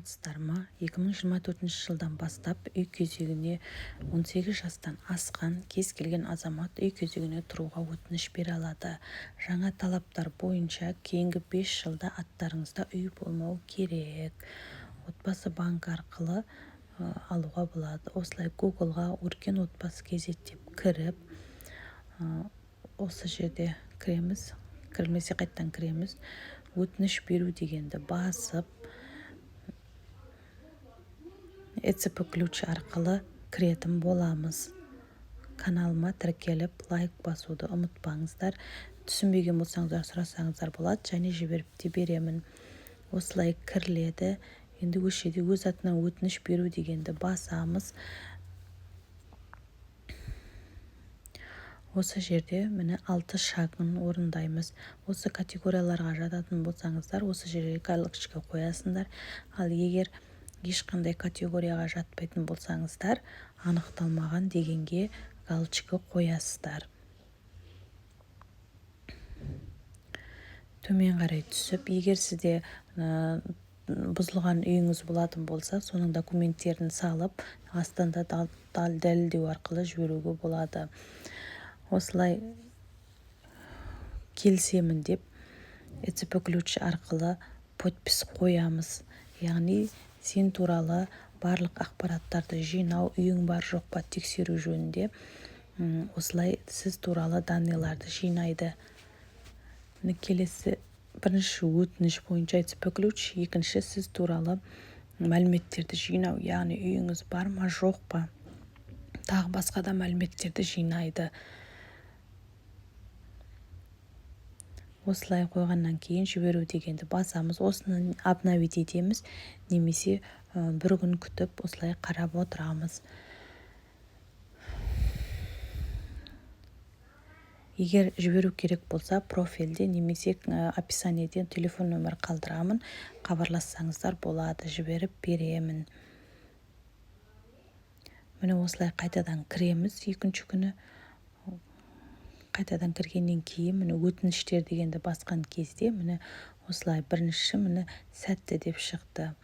саламатсыздар ма? 2024 жылдан бастап үй кезегіне 18 жастан асқан кез келген азамат үй кезегіне тұруға өтініш бере алады. Жаңа талаптар бойынша кейінгі 5 жылда аттарыңызда үй болмау керек. Отбасы банкі арқылы алуға болады. Осылай Google-ға Өркен отбасы KZ деп кіріп, осы жерде кіреміз, кірмесе қайттан кіреміз. Өтініш беру дегенді басып, ЭЦП ключ арқылы кіретін боламыз. Каналыма тіркеліп, лайк басуды ұмытпаңыздар. Түсінбеген болсаңыздар сұрасаңыздар болады, және жіберіп те беремін. Осылай кіріледі. Енді осы жерде өз атынан өтініш беру дегенді басамыз. Осы жерде міне 6 шагын орындаймыз. Осы категорияларға жататын болсаңыздар, осы жерге галочка қоясыңдар. Ал егер ешқандай категорияға жатпайтын болсаңыздар, анықталмаған дегенге галочка қоясыздар. Төмен қарай түсіп, егер сізде бұзылған үйіңіз болатын болса, соның документтерін салып, астында дәлелдеу арқылы жіберуге болады. Осылай келісемін деп ЭЦП ключ арқылы подпис қоямыз. Яғни сен туралы барлық ақпараттарды жинау, үйің бар жоқ па тексеру жөнінде осылай сіз туралы данныйларды жинайды. Келесі бірінші өтініш бойынша ЭЦП ключ, екінші сіз туралы мәліметтерді жинау, яғни үйіңіз бар ма жоқ па, тағы басқа да мәліметтерді жинайды. Осылай қойғаннан кейін жіберу дегенді басамыз. Осыны обновить етеміз, немесе бір күн күтіп осылай қарап отырамыз. Егер жіберу керек болса, профильде немесе описаниеден телефон нөмір қалдырамын. Хабарлассаңыздар болады, жіберіп беремін. Міне осылай қайтадан кіреміз екінші күні. Қайтадан кіргеннен кейін міне өтініштер дегенді басқан кезде міне осылай бірінші міне сәтті деп шықты.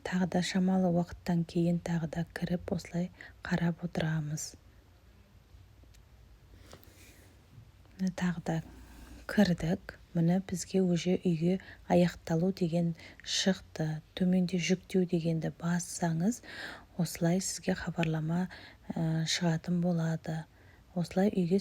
Тағы да шамалы уақыттан кейін тағы да кіріп осылай қарап отырамыз. Міне тағы да кірдік. Міне бізге уже үйге аяқталу деген шықты. Төменде жүктеу дегенді бассаңыз, осылай сізге хабарлама шығатын болады. Осылай үйге